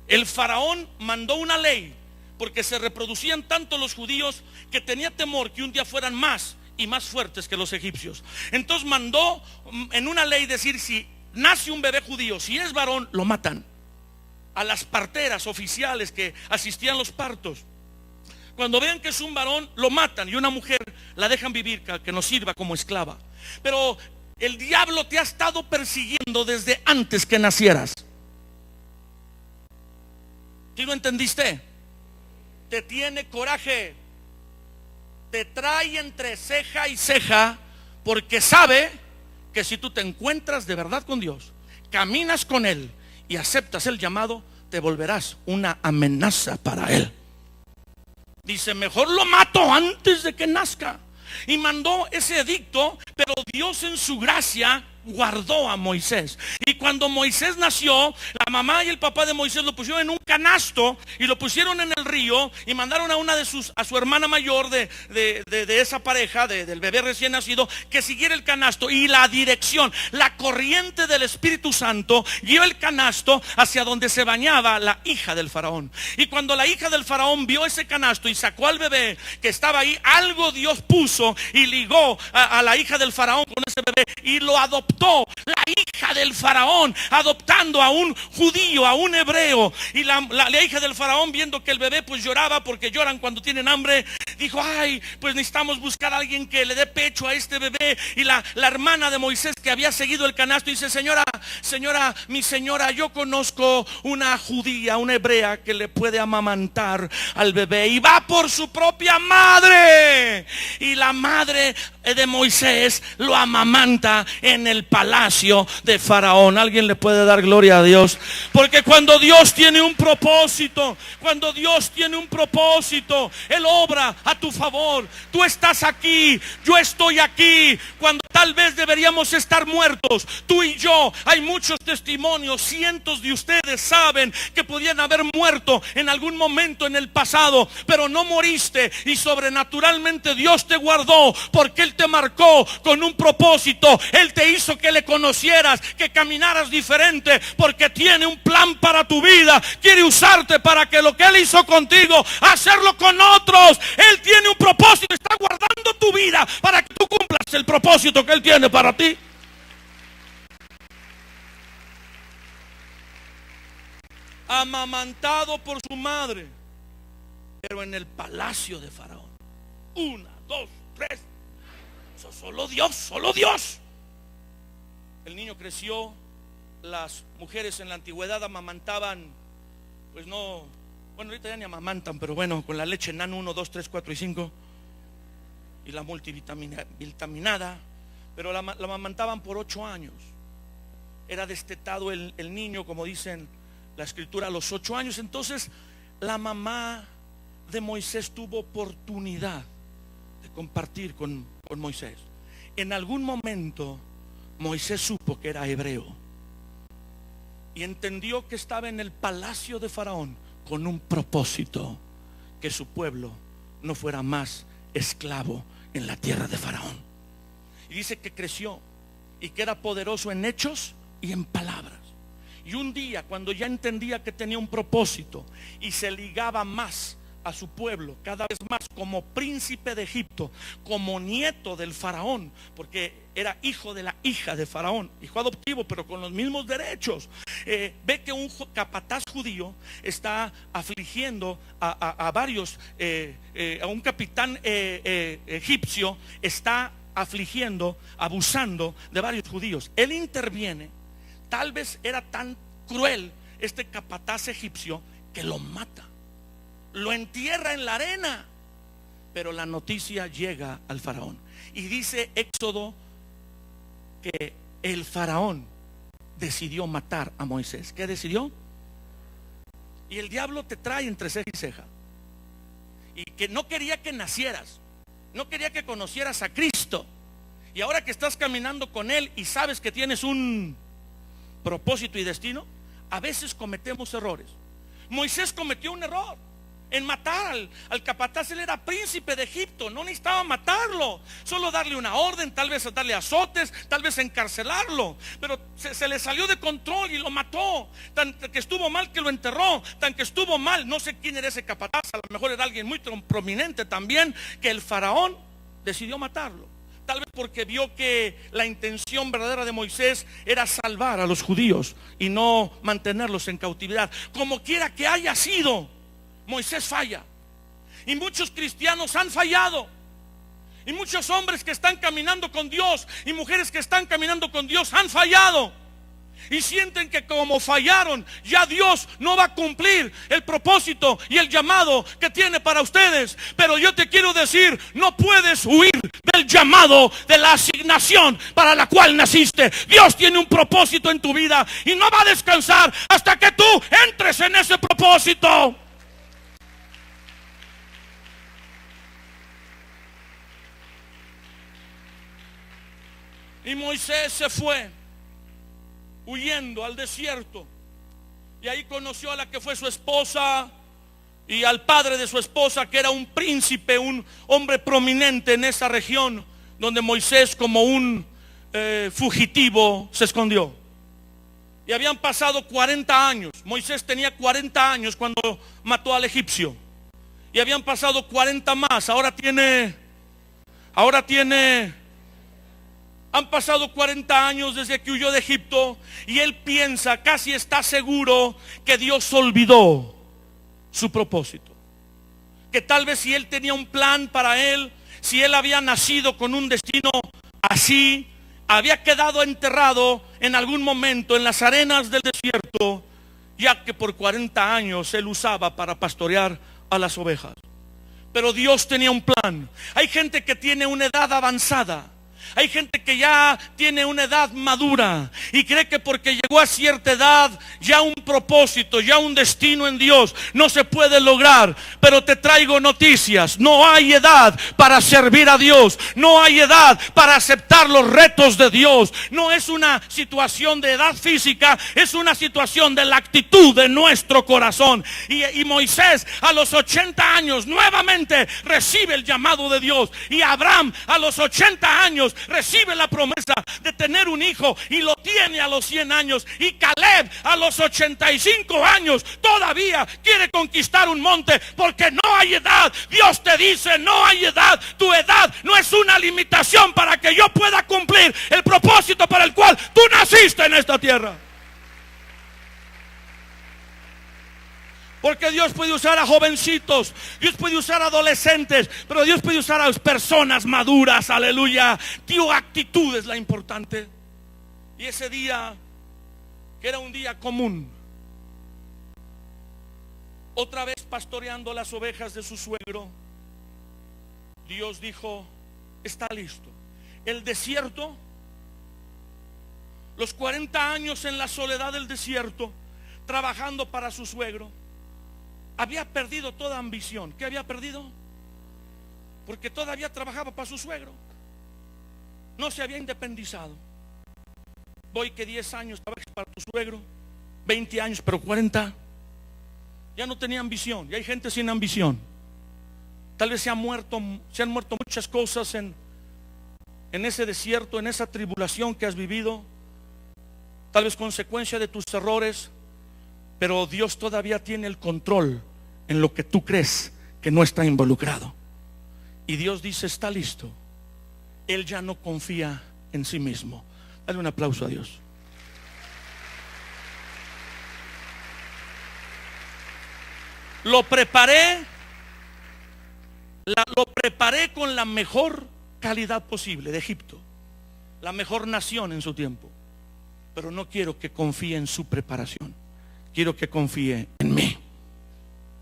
el faraón mandó una ley, porque se reproducían tanto los judíos que tenía temor que un día fueran más y más fuertes que los egipcios. Entonces mandó en una ley decir, si nace un bebé judío, si es varón, lo matan. A las parteras oficiales que asistían a los partos, cuando vean que es un varón, lo matan, y una mujer la dejan vivir, que nos sirva como esclava. Pero el diablo te ha estado persiguiendo desde antes que nacieras. ¿Sí lo entendiste? Te tiene coraje, te trae entre ceja y ceja, porque sabe que si tú te encuentras de verdad con Dios, caminas con Él y aceptas el llamado, te volverás una amenaza para Él. Dice, mejor lo mato antes de que nazca. Y mandó ese edicto, pero Dios en su gracia guardó a Moisés. Y cuando Moisés nació, la mamá y el papá de Moisés lo pusieron en un canasto y lo pusieron en el río, y mandaron a su hermana mayor de esa pareja, del bebé recién nacido, que siguiera el canasto. Y la dirección, la corriente del Espíritu Santo guió el canasto hacia donde se bañaba la hija del faraón. Y cuando la hija del faraón vio ese canasto y sacó al bebé que estaba ahí, algo Dios puso y ligó a la hija del faraón con ese bebé y lo adoptó adoptó la hija del faraón, adoptando a un judío, a un hebreo. Y la hija del faraón, viendo que el bebé pues lloraba, porque lloran cuando tienen hambre, dijo: ay, pues necesitamos buscar a alguien que le dé pecho a este bebé. Y la hermana de Moisés, que había seguido el canasto, dice: señora, mi señora, yo conozco una judía, una hebrea que le puede amamantar al bebé. Y va por su propia madre. Y la madre de Moisés lo amamanta en el palacio de Faraón. ¿Alguien le puede dar gloria a Dios? Porque cuando Dios tiene un propósito, Él obra a tu favor. Tú estás aquí, yo estoy aquí, cuando tal vez deberíamos estar muertos, tú y yo. Hay muchos testimonios, cientos de ustedes saben que podían haber muerto en algún momento en el pasado, pero no moriste, y sobrenaturalmente Dios te guardó, porque Él te marcó con un propósito. Él te hizo que le conocieras, que caminaras diferente, porque tiene un plan para tu vida. Quiere usarte para que lo que Él hizo contigo, hacerlo con otros. Él tiene un propósito, está guardando tu vida para que tú cumplas el propósito que Él tiene para ti. Amamantado por su madre, pero en el palacio de Faraón. 1, 2, 3. Solo Dios. El niño creció. Las mujeres en la antigüedad amamantaban, pues no, bueno, ahorita ya ni amamantan, pero bueno, con la leche nano 1, 2, 3, 4 y 5 y la multivitaminada, pero la amamantaban por 8 años. Era destetado el niño, como dicen la escritura, a los 8 años. Entonces la mamá de Moisés tuvo oportunidad de compartir con Moisés. En algún momento Moisés supo que era hebreo y entendió que estaba en el palacio de Faraón con un propósito: que su pueblo no fuera más esclavo en la tierra de Faraón. Y dice que creció y que era poderoso en hechos y en palabras. Y un día, cuando ya entendía que tenía un propósito y se ligaba más a su pueblo, cada vez más, como príncipe de Egipto, como nieto del faraón, porque era hijo de la hija de Faraón, hijo adoptivo, pero con los mismos derechos. Ve que un capataz judío está afligiendo a varios, a un capitán egipcio está afligiendo, abusando de varios judíos. Él interviene. Tal vez era tan cruel este capataz egipcio que lo mata, lo entierra en la arena. Pero la noticia llega al faraón, y dice Éxodo que el faraón decidió matar a Moisés. ¿Qué decidió? Y el diablo te trae entre ceja y ceja, y que no quería que nacieras, no quería que conocieras a Cristo. Y ahora que estás caminando con Él y sabes que tienes un propósito y destino, a veces cometemos errores. Moisés cometió un error en matar al capataz. Él era príncipe de Egipto, no necesitaba matarlo, solo darle una orden, tal vez darle azotes, tal vez encarcelarlo. Pero se le salió de control y lo mató. Tan que estuvo mal que lo enterró, tan que estuvo mal, no sé quién era ese capataz, a lo mejor era alguien muy prominente también, que el faraón decidió matarlo. Tal vez porque vio que la intención verdadera de Moisés era salvar a los judíos y no mantenerlos en cautividad. Como quiera que haya sido, Moisés falla. Y muchos cristianos han fallado. Y muchos hombres que están caminando con Dios y mujeres que están caminando con Dios han fallado. Y sienten que como fallaron, ya Dios no va a cumplir el propósito y el llamado que tiene para ustedes. Pero yo te quiero decir, no puedes huir del llamado, de la asignación para la cual naciste. Dios tiene un propósito en tu vida y no va a descansar hasta que tú entres en ese propósito. Y Moisés se fue huyendo al desierto, y ahí conoció a la que fue su esposa y al padre de su esposa, que era un príncipe, un hombre prominente en esa región donde Moisés, como un fugitivo, se escondió. Y habían pasado 40 años. Moisés tenía 40 años cuando mató al egipcio, y habían pasado 40 más. Ahora tiene Han pasado 40 años desde que huyó de Egipto y él piensa, casi está seguro, que Dios olvidó su propósito. Que tal vez si él tenía un plan para él, si él había nacido con un destino así, había quedado enterrado en algún momento en las arenas del desierto, ya que por 40 años él usaba para pastorear a las ovejas. Pero Dios tenía un plan. Hay gente que tiene una edad avanzada. Hay gente que ya tiene una edad madura y cree que porque llegó a cierta edad ya un propósito, ya un destino en Dios no se puede lograr. Pero te traigo noticias: no hay edad para servir a Dios, no hay edad para aceptar los retos de Dios. No es una situación de edad física, es una situación de la actitud de nuestro corazón. Y Moisés a los 80 años nuevamente recibe el llamado de Dios, y Abraham a los 80 años recibe la promesa de tener un hijo y lo tiene a los 100 años. Y Caleb a los 85 años todavía quiere conquistar un monte, porque no hay edad. Dios te dice: no hay edad. Tu edad no es una limitación para que yo pueda cumplir el propósito para el cual tú naciste en esta tierra. Porque Dios puede usar a jovencitos, Dios puede usar a adolescentes, pero Dios puede usar a personas maduras, aleluya. Tu actitud es la importante. Y ese día, que era un día común, otra vez pastoreando las ovejas de su suegro, Dios dijo: está listo. El desierto, los 40 años en la soledad del desierto, trabajando para su suegro, había perdido toda ambición. ¿Qué había perdido? Porque todavía trabajaba para su suegro. No se había independizado. Voy que 10 años trabajas para tu suegro, 20 años, pero 40 ya no tenía ambición. Y hay gente sin ambición. Tal vez se han muerto muchas cosas en ese desierto, en esa tribulación que has vivido, tal vez consecuencia de tus errores. Pero Dios todavía tiene el control en lo que tú crees que no está involucrado. Y Dios dice: está listo. Él ya no confía en sí mismo. Dale un aplauso a Dios. Lo preparé con la mejor calidad posible de Egipto, la mejor nación en su tiempo. Pero no quiero que confíe en su preparación. Quiero que confíe en mí.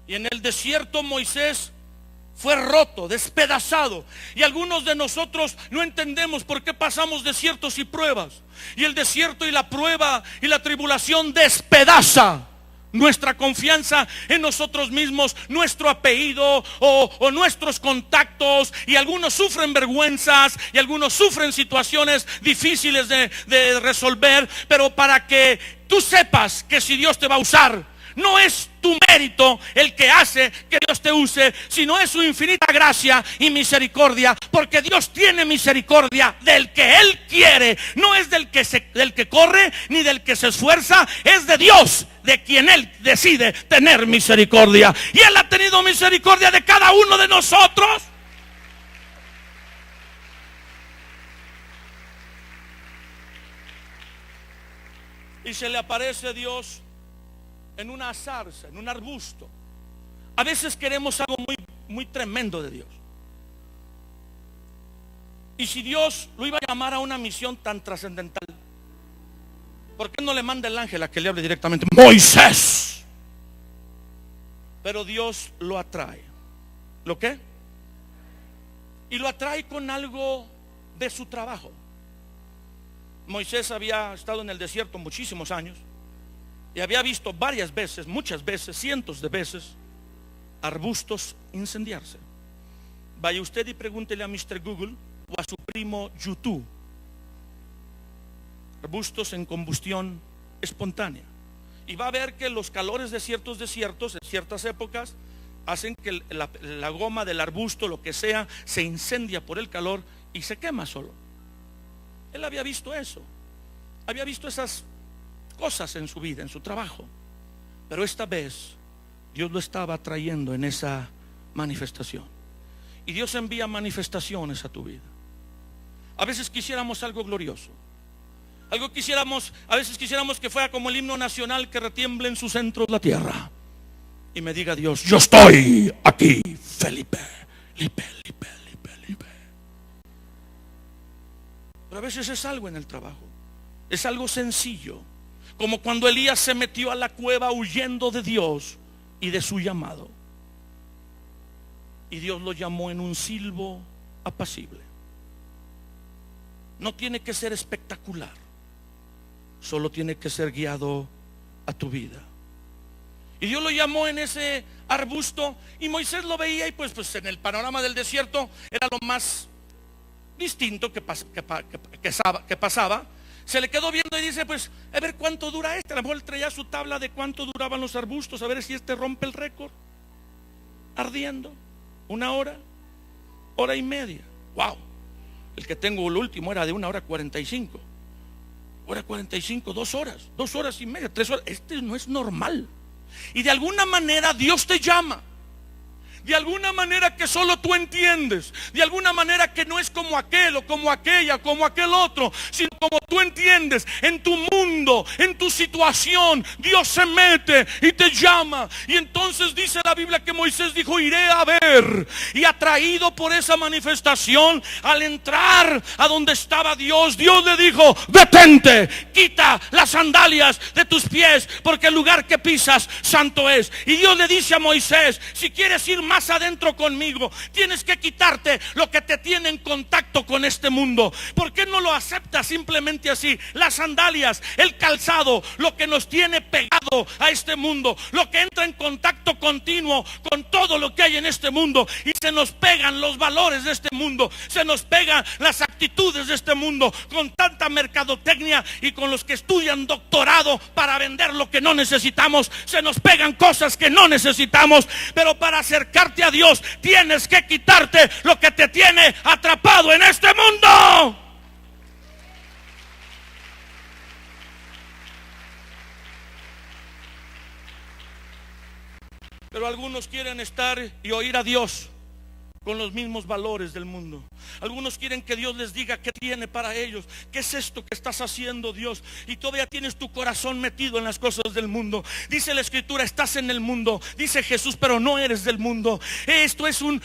Y en el desierto Moisés fue roto, despedazado. Y algunos de nosotros no entendemos por qué pasamos desiertos y pruebas. Y el desierto y la prueba y la tribulación despedaza nuestra confianza en nosotros mismos, nuestro apellido o nuestros contactos. Y algunos sufren vergüenzas y algunos sufren situaciones difíciles de resolver. Pero para que tú sepas que si Dios te va a usar, no es tu mérito el que hace que Dios te use, sino es su infinita gracia y misericordia. Porque Dios tiene misericordia del que Él quiere. No es del que corre ni del que se esfuerza. Es de Dios, de quien Él decide tener misericordia. Y Él ha tenido misericordia de cada uno de nosotros. Y se le aparece Dios en una zarza, en un arbusto. A veces queremos algo muy tremendo de Dios. Y si Dios lo iba a llamar a una misión tan trascendental, ¿por qué no le manda el ángel a que le hable directamente? Moisés. Pero Dios lo atrae. ¿Lo qué? Y lo atrae con algo de su trabajo. Moisés había estado en el desierto muchísimos años y había visto varias veces, muchas veces, cientos de veces, arbustos incendiarse. Vaya usted y pregúntele a Mr. Google o a su primo YouTube: arbustos en combustión espontánea. Y va a ver que los calores de ciertos desiertos en ciertas épocas hacen que la goma del arbusto, lo que sea, se incendia por el calor y se quema solo. Él había visto eso, había visto esas cosas en su vida, en su trabajo. Pero esta vez Dios lo estaba trayendo en esa manifestación. Y Dios envía manifestaciones a tu vida. A veces quisiéramos algo glorioso. A veces quisiéramos que fuera como el himno nacional, que retiemble en sus centros la tierra y me diga Dios: yo estoy aquí, Felipe, Lipe. Pero a veces es algo en el trabajo, es algo sencillo, como cuando Elías se metió a la cueva huyendo de Dios y de su llamado, y Dios lo llamó en un silbo apacible. No tiene que ser espectacular, solo tiene que ser guiado a tu vida. Y Dios lo llamó en ese arbusto, y Moisés lo veía, y pues en el panorama del desierto era lo más distinto que pasaba. Se le quedó viendo y dice: pues a ver cuánto dura este. A lo mejor traía su tabla de cuánto duraban los arbustos, a ver si este rompe el récord. Ardiendo 1 hora, 1:30. Wow. El que tengo, el último, era de 1:45. 1:45, 2 horas, 2:30, 3 horas. Este no es normal. Y de alguna manera Dios te llama, de alguna manera que solo tú entiendes, de alguna manera que no es como aquel o como aquella, como aquel otro, sino como tú entiendes. En tu mundo, en tu situación, Dios se mete y te llama. Y entonces dice la Biblia que Moisés dijo: iré a ver. Y atraído por esa manifestación, al entrar a donde estaba Dios, Dios le dijo: detente, quita las sandalias de tus pies, porque el lugar que pisas santo es. Y Dios le dice a Moisés: si quieres ir más adentro conmigo, tienes que quitarte lo que te tiene en contacto con este mundo. ¿Por qué no lo aceptas simplemente así? Las sandalias, el calzado, lo que nos tiene pegado a este mundo, lo que entra en contacto continuo con todo lo que hay en este mundo, y se nos pegan los valores de este mundo, se nos pegan las actitudes de este mundo, con tanta mercadotecnia y con los que estudian doctorado para vender lo que no necesitamos. Se nos pegan cosas que no necesitamos. Pero para acercarte a Dios, tienes que quitarte lo que te tiene atrapado en este mundo. Pero algunos quieren estar y oír a Dios con los mismos valores del mundo. Algunos quieren que Dios les diga qué tiene para ellos. ¿Qué es esto que estás haciendo, Dios? Y todavía tienes tu corazón metido en las cosas del mundo. Dice la Escritura: estás en el mundo, dice Jesús, pero no eres del mundo. Esto es un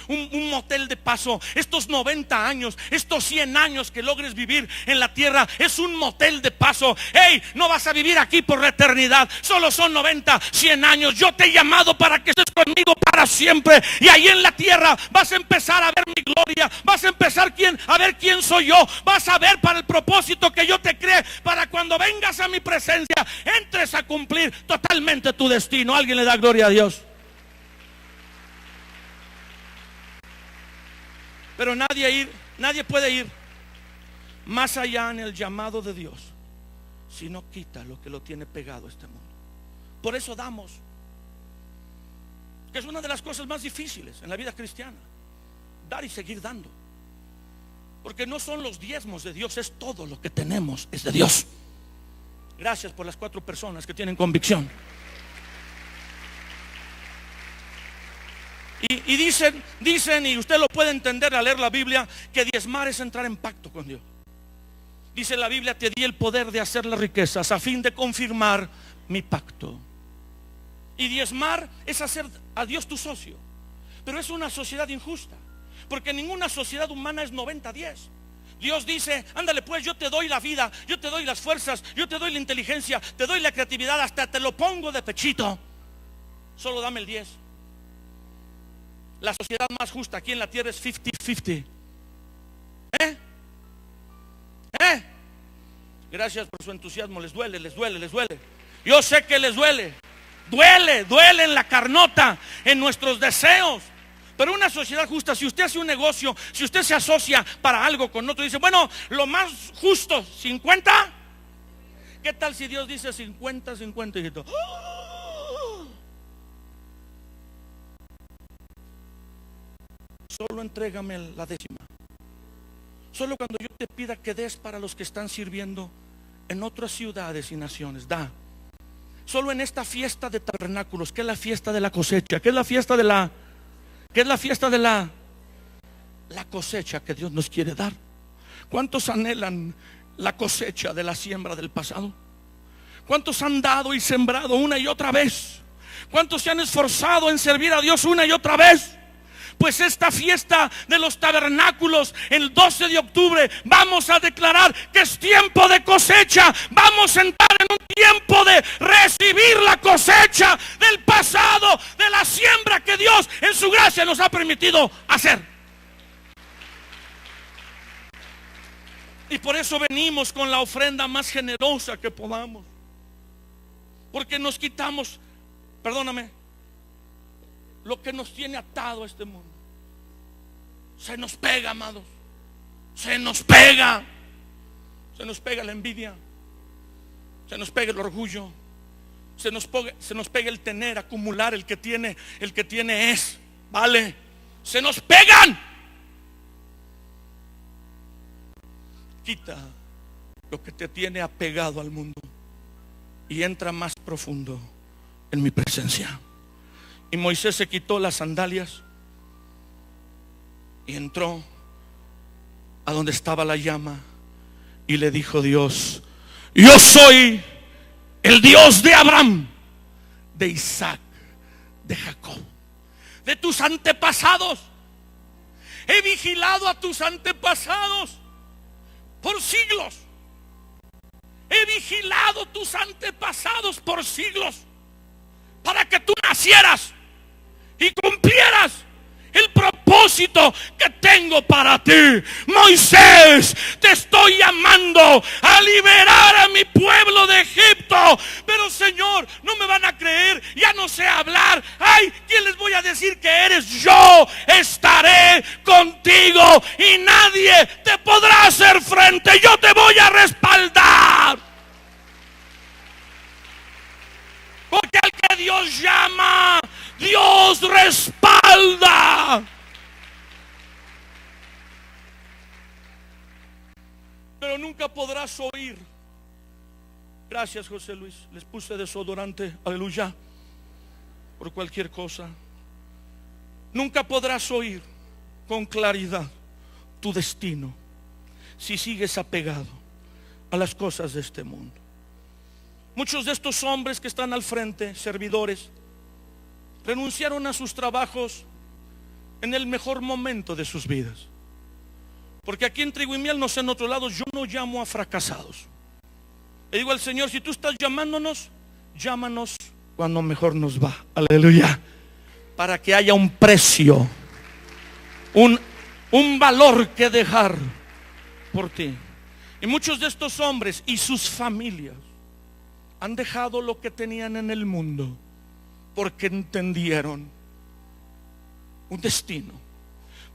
motel de paso. Estos 90 años, estos 100 años que logres vivir en la tierra, es un motel de paso. Hey, no vas a vivir aquí por la eternidad. Solo son 90, 100 años. Yo te he llamado para que estés conmigo para siempre. Y ahí en la tierra vas a empezar a ver mi gloria. Vas a empezar a ver quién soy yo. Vas a ver para el propósito que yo te creé, para cuando vengas a mi presencia entres a cumplir totalmente tu destino. Alguien le da gloria a Dios. Pero nadie puede ir más allá en el llamado de Dios si no quita lo que lo tiene pegado a este mundo. Por eso damos, que es una de las cosas más difíciles en la vida cristiana: dar y seguir dando. Porque no son los diezmos de Dios, es todo lo que tenemos, es de Dios. Gracias por las 4 personas que tienen convicción. Y dicen, y usted lo puede entender al leer la Biblia, que diezmar es entrar en pacto con Dios. Dice la Biblia: te di el poder de hacer las riquezas a fin de confirmar mi pacto. Y diezmar es hacer a Dios tu socio. Pero es una sociedad injusta, porque ninguna sociedad humana es 90-10. Dios dice: ándale pues, yo te doy la vida, yo te doy las fuerzas, yo te doy la inteligencia, te doy la creatividad, hasta te lo pongo de pechito. Solo dame el 10. La sociedad más justa aquí en la tierra es 50-50. Gracias por su entusiasmo. Les duele. Yo sé que les duele. Duele en la carnota, en nuestros deseos. Pero una sociedad justa, si usted hace un negocio, si usted se asocia para algo con otro, dice: bueno, lo más justo, 50. ¿Qué tal si Dios dice 50-50? Y todo, ¡oh! Solo entrégame la décima. Solo cuando yo te pida que des para los que están sirviendo en otras ciudades y naciones, da. Solo en esta fiesta de tabernáculos, que es la fiesta de la cosecha, que es la fiesta de la cosecha que Dios nos quiere dar. ¿Cuántos anhelan la cosecha de la siembra del pasado? ¿Cuántos han dado y sembrado una y otra vez? ¿Cuántos se han esforzado en servir a Dios una y otra vez? Pues esta fiesta de los tabernáculos, el 12 de octubre, vamos a declarar que es tiempo de cosecha. Vamos a entrar en un tiempo de recibir la cosecha del pasado, de la siembra que Dios en su gracia nos ha permitido hacer. Y por eso venimos con la ofrenda más generosa que podamos. Porque nos quitamos, perdóname, lo que nos tiene atado a este mundo. Se nos pega, amados. Se nos pega. Se nos pega la envidia. Se nos pega el orgullo. Se nos pega el tener, acumular. El que tiene es. Vale. Se nos pegan. Quita lo que te tiene apegado al mundo y entra más profundo en mi presencia. Y Moisés se quitó las sandalias y entró a donde estaba la llama y le dijo Dios: yo soy el Dios de Abraham, de Isaac, de Jacob, de tus antepasados. He vigilado a tus antepasados por siglos. He vigilado tus antepasados por siglos para que tú nacieras y cumplieras el propósito que tengo para ti. Moisés, te estoy llamando a liberar a mi pueblo de Egipto. Pero Señor, no me van a creer, ya no sé hablar. Ay, ¿quién les voy a decir que eres? Yo estaré contigo y nadie te podrá hacer frente. Yo te voy a respaldar. Porque al que Dios llama, Dios respalda. Pero nunca podrás oír. Gracias, José Luis. Les puse desodorante, aleluya, por cualquier cosa. Nunca podrás oír con claridad tu destino si sigues apegado a las cosas de este mundo. Muchos de estos hombres que están al frente, servidores, renunciaron a sus trabajos en el mejor momento de sus vidas. Porque aquí en Trigo y Miel, no sé en otros lados, yo no llamo a fracasados. Le digo al Señor: si tú estás llamándonos, llámanos cuando mejor nos va. Aleluya. Para que haya un precio, un valor que dejar por ti. Y muchos de estos hombres y sus familias han dejado lo que tenían en el mundo porque entendieron un destino,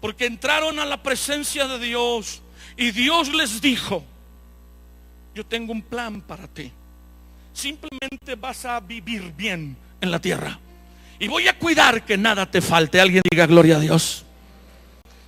porque entraron a la presencia de Dios y Dios les dijo: yo tengo un plan para ti. Simplemente vas a vivir bien en la tierra y voy a cuidar que nada te falte. Alguien diga gloria a Dios.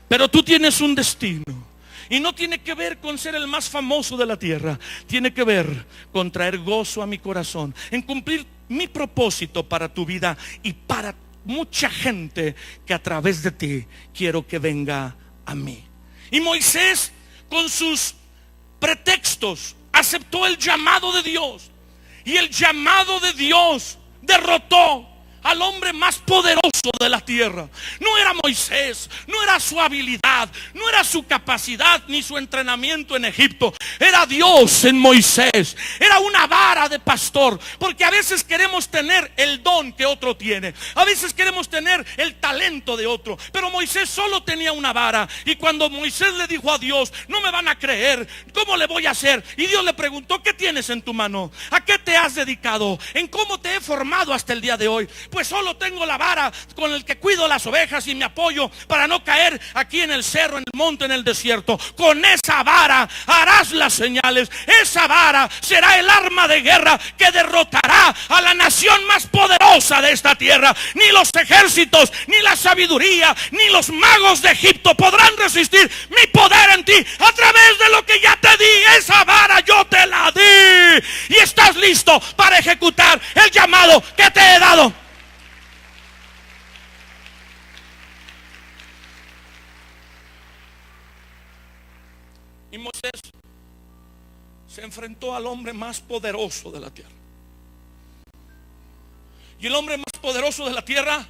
Pero tú tienes un destino. Y no tiene que ver con ser el más famoso de la tierra. Tiene que ver con traer gozo a mi corazón, en cumplir mi propósito para tu vida y para mucha gente que a través de ti quiero que venga a mí. Y Moisés, con sus pretextos, aceptó el llamado de Dios. Y el llamado de Dios derrotó al hombre más poderoso de la tierra. No era Moisés, no era su habilidad, no era su capacidad ni su entrenamiento en Egipto. Era Dios en Moisés. Era una vara de pastor. Porque a veces queremos tener el don que otro tiene, a veces queremos tener el talento de otro. Pero Moisés solo tenía una vara. Y cuando Moisés le dijo a Dios: no me van a creer, ¿cómo le voy a hacer? Y Dios le preguntó: ¿qué tienes en tu mano? ¿A qué te has dedicado? ¿En cómo te he formado hasta el día de hoy? Pues solo tengo la vara con el que cuido las ovejas y me apoyo para no caer aquí en el cerro, en el monte, en el desierto. Con esa vara harás las señales. Esa vara será el arma de guerra que derrotará a la nación más poderosa de esta tierra. Ni los ejércitos, ni la sabiduría, ni los magos de Egipto podrán resistir mi poder en ti. A través de lo que ya te di, esa vara yo te la di. Y estás listo para ejecutar el llamado que te he dado. Y Y Moisés se enfrentó al hombre más poderoso de la tierra. Y el hombre más poderoso de la tierra,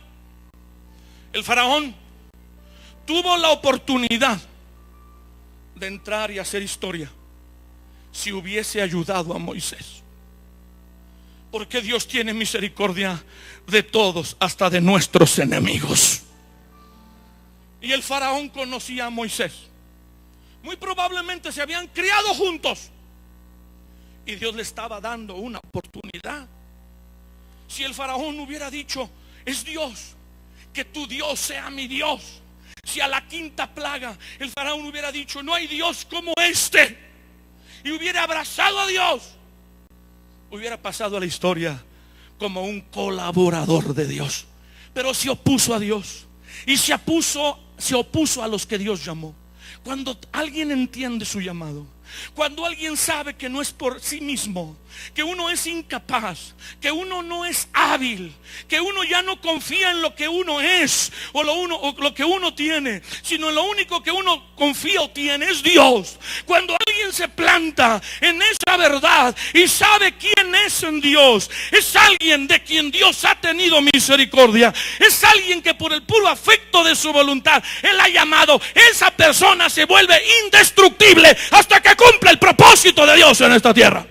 el faraón, tuvo la oportunidad de entrar y hacer historia si hubiese ayudado a Moisés. Porque Dios tiene misericordia de todos, hasta de nuestros enemigos. Y el faraón conocía a Moisés. Muy probablemente se habían criado juntos. Y Dios le estaba dando una oportunidad. Si el faraón hubiera dicho: es Dios, que tu Dios sea mi Dios. Si a la quinta plaga el faraón hubiera dicho: no hay Dios como este, y hubiera abrazado a Dios, hubiera pasado a la historia como un colaborador de Dios. Pero se opuso a Dios y se opuso a los que Dios llamó. Cuando alguien entiende su llamado, cuando alguien sabe que no es por sí mismo, que uno es incapaz, que uno no es hábil, que uno ya no confía en lo que uno es o lo que uno tiene, sino en lo único que uno confía o tiene es Dios. Cuando alguien se planta en esa verdad y sabe quién es en Dios, es alguien de quien Dios ha tenido misericordia, es alguien que por el puro afecto de su voluntad Él ha llamado. Esa persona se vuelve indestructible hasta que cumple el propósito de Dios en esta tierra.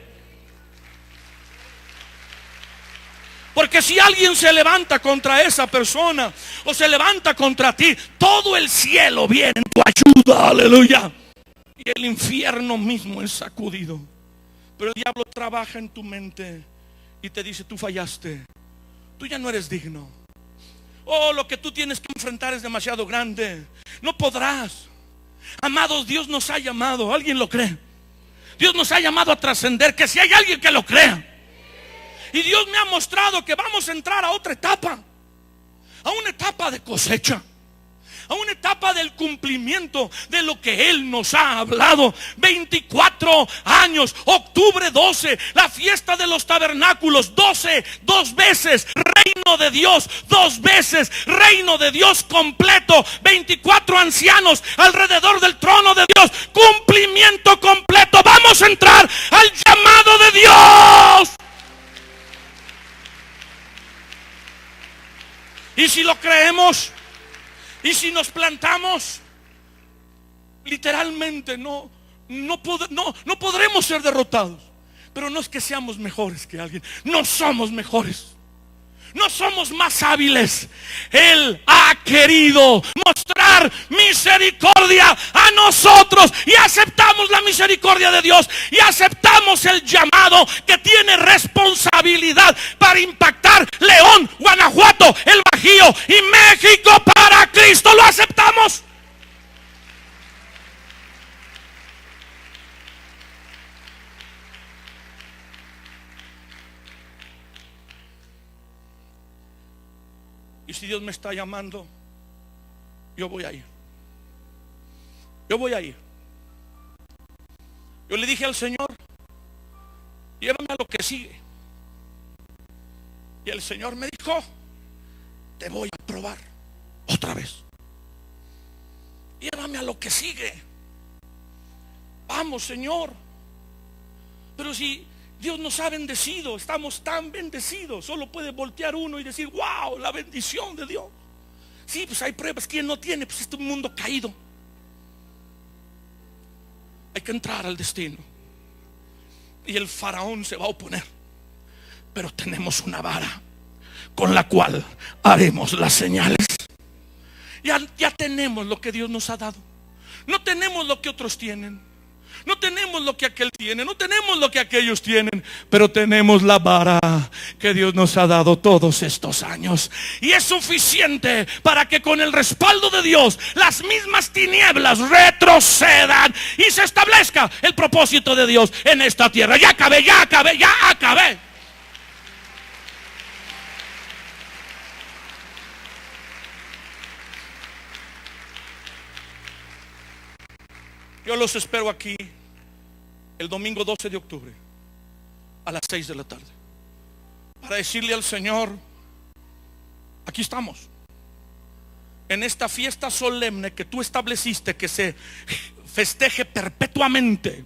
Porque si alguien se levanta contra esa persona o se levanta contra ti, todo el cielo viene en tu ayuda, aleluya. Y el infierno mismo es sacudido. Pero el diablo trabaja en tu mente y te dice: tú fallaste, tú ya no eres digno. Oh, lo que tú tienes que enfrentar es demasiado grande, no podrás. Amados, Dios nos ha llamado, ¿alguien lo cree? Dios nos ha llamado a trascender, que si hay alguien que lo crea. Y Dios me ha mostrado que vamos a entrar a otra etapa, a una etapa de cosecha, a una etapa del cumplimiento de lo que Él nos ha hablado. 24 años, octubre 12, la fiesta de los tabernáculos, 12, 2 veces, reino de Dios, 2 veces, reino de Dios completo, 24 ancianos alrededor del trono de Dios, cumplimiento completo. Vamos a entrar al llamado de Dios. Y si lo creemos, y si nos plantamos, literalmente no podremos ser derrotados. Pero no es que seamos mejores que alguien, no somos mejores, no somos más hábiles. Él ha querido mostrar misericordia a nosotros y aceptamos la misericordia de Dios y aceptamos el llamado que tiene responsabilidad para impactar León, Guanajuato, el Bajío y México para Cristo. Lo aceptamos. Y si Dios me está llamando, yo voy a ir. Yo voy a ir. Yo le dije al Señor: llévame a lo que sigue. Y el Señor me dijo: te voy a probar otra vez. Llévame a lo que sigue. Vamos, Señor. Pero si Dios nos ha bendecido, estamos tan bendecidos, solo puede voltear uno y decir: wow, la bendición de Dios. Sí, pues hay pruebas. ¿Quién no tiene? Pues este mundo caído. Hay que entrar al destino. Y el faraón se va a oponer, pero tenemos una vara con la cual haremos las señales. Ya tenemos lo que Dios nos ha dado. No tenemos lo que otros tienen, no tenemos lo que aquel tiene, no tenemos lo que aquellos tienen, pero tenemos la vara que Dios nos ha dado todos estos años. Y es suficiente para que con el respaldo de Dios las mismas tinieblas retrocedan y se establezca el propósito de Dios en esta tierra. Ya acabé. Yo los espero aquí el domingo 12 de octubre a las 6 de la tarde para decirle al Señor: aquí estamos en esta fiesta solemne que tú estableciste, que se festeje perpetuamente